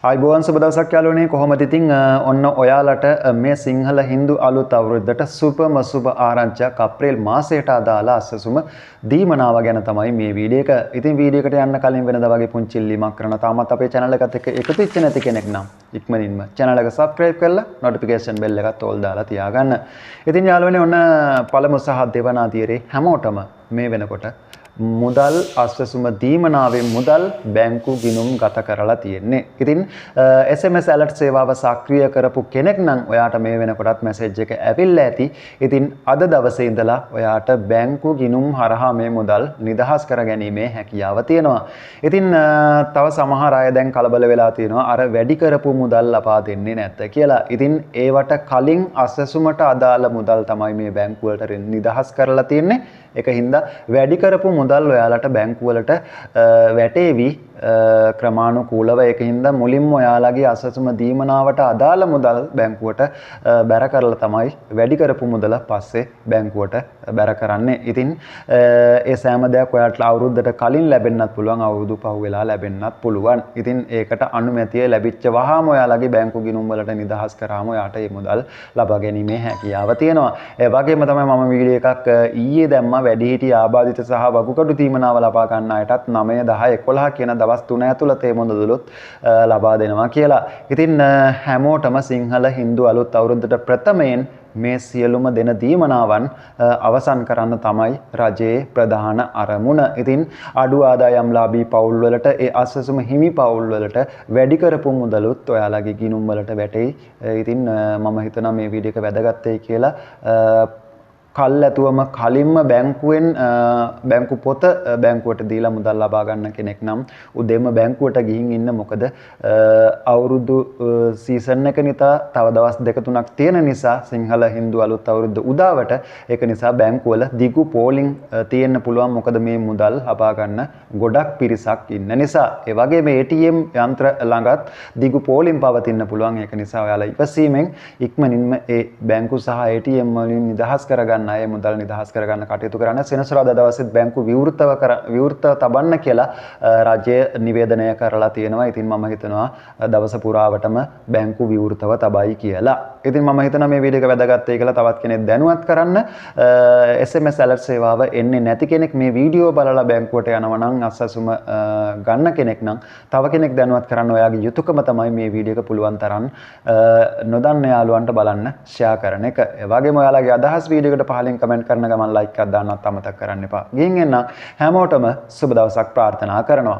ආයිබෝවන් සුබ දවසක් යාළුවනේ කොහොමද ඉතින් ඔන්න ඔයාලට මේ සිංහල හින්දු අලුත් අවුරුද්දට සුබම සුබ ආරංචියක් අප්‍රේල් මාසයට අදාළ අස්සසුම දීමනාව ගැන තමයි මේ වීඩියෝ එක. ඉතින් වීඩියෝ එකට යන්න කලින් වෙනදා වගේ පුංචි ඉල්ලීමක් කරන තාමත් අපේ channel එකත් එක්ක එකතු වෙච්ච නැති කෙනෙක් නම් ඉක්මනින්ම channel එක subscribe කරලා notification bell එකත් all දාලා තියාගන්න. ඉතින් යාළුවනේ ඔන්න පළමු සහ දෙවන අදියරේ හැමෝටම මේ වෙනකොට මුදල් අස්සසුම දීමනාවේ මුදල් බැංකු ගිණුම් ගත කරලා තියෙන්නේ. ඉතින් SMS alert සේවාව සක්‍රිය කරපු කෙනෙක් නම් ඔයාට මේ වෙනකොටත් මැසේජ් එක ඇවිල්ලා ඇති. ඉතින් අද දවසේ ඉඳලා ඔයාට බැංකු ගිණුම් හරහා මේ මුදල් නිදහස් කරගැනීමේ හැකියාව තියෙනවා. ඉතින් තව සමහර අය දැන් කලබල වෙලා තියෙනවා අර වැඩි කරපු මුදල් ලබා දෙන්නේ නැත්te කියලා. ඉතින් ඒවට කලින් අස්සසුමට අදාළ මුදල් තමයි මේ බැංකු වලට නිදහස් කරලා තියෙන්නේ. ඒක හින්දා වැඩි කරපු මුදල් ඔයාලට බැංකු වලට වැටේවි ක්‍රමානුකූලව. ඒක හින්දා මුලින්ම ඔයාලගේ අසසුම දීමනාවට අදාළ මුදල් බැංකුවට බැර කරලා තමයි වැඩි කරපු මුදල පස්සේ බැංකුවට බැර කරන්නේ. ඉතින් ඒ සෑම දෙයක් ඔයාලට අවුරුද්දට කලින් ලැබෙන්නත් පුළුවන්, අවුරුදු පහු වෙලා ලැබෙන්නත් පුළුවන්. ඉතින් ඒකට අනුමැතිය ලැබිච්ච වහාම ඔයාලගේ බැංකු ගිණුම් වලට නිදහස් කරාම ඔයාට මේ මුදල් ලබා ගැනීමේ හැකියාව තියෙනවා. ඒ වගේම තමයි මම වීඩියෝ එකක් ඊයේ දැම්මා වැඩිහිටි ආබාධිත සහ වගුකඩු තීමනාව ලබා ගන්න අයටත් 9 10 11 කියන දවස් 3 ඇතුළත මේ මුදලුත් ලබා දෙනවා කියලා. ඉතින් හැමෝටම සිංහල හින්දු අලුත් අවුරුද්දට ප්‍රථමයෙන් මේ සියලුම දෙන දීමනාවන් අවසන් කරන්න තමයි රජයේ ප්‍රධාන අරමුණ. ඉතින් අඩු ආදායම්ලාභී පවුල් වලට ඒ අස්සසුම හිමි පවුල් වලට වැඩි කරපු මුදලුත් ඔයාලගේ ගිණුම් වලට වැටෙයි. ඉතින් මම හිතනවා මේ වීඩියෝ එක වැදගත්යි කියලා. කල්ැතුවම කලින්ම බැංකුවෙන් බැංකු පොත බැංකුවට දීලා මුදල් ලබා ගන්න කෙනෙක් නම් උදේම බැංකුවට ගිහින් ඉන්න. මොකද අවුරුදු සීසන් එක නිතා තව දවස් දෙක තුනක් තියෙන නිසා සිංහල හින්දු අලුත් අවුරුද්ද උදාවට ඒක නිසා බැංකුවල දිගු පෝලිං තියෙන්න පුළුවන්. මොකද මේ මුදල් ලබා ගන්න ගොඩක් පිරිසක් ඉන්න නිසා. ඒ වගේම ATM යන්ත්‍ර ළඟත් දිගු පෝලිං පවතින්න පුළුවන්. ඒක නිසා ඔයාලා ඉවසීමෙන් ඉක්මනින්ම ඒ බැංකු සහ ATM වලින් නිදහස් කරගන්න අය මුදල් නිදහස් කරගන්න කටයුතු කරන්න. සෙනසුරාදා දවසෙත් බැංකු විවෘතව තබන්න කියලා රජය නිවේදනය කරලා තියෙනවා. ඉතින් මම හිතනවා දවස පුරාවටම බැංකු විවෘතව තබයි කියලා. ඉතින් මම හිතනවා මේ වීඩියෝ එක වැදගත්යි කියලා තවත් කෙනෙක් දැනුවත් කරන්න. SMS alert සේවාව එන්නේ නැති කෙනෙක් මේ වීඩියෝ බලලා බැංකුවට යනවා නම් අස්සසුම ගන්න කෙනෙක් නම් තව කෙනෙක් දැනුවත් කරන්න ඔයාගේ යුතුයකම තමයි මේ වීඩියෝ එක පුළුවන් තරම් නොදන්න යාළුවන්ට බලන්න ෂෙයා කරන එක. ඒ වගේම ඔයාලගේ අදහස් වීඩියෝ එකට පහලින් කමෙන්ට් කරන ගමන් ලයික් එකක් දාන්නත් අමතක කරන්න එපා. ගිහින් එන්න හැමෝටම සුබ දවසක් ප්‍රාර්ථනා කරනවා.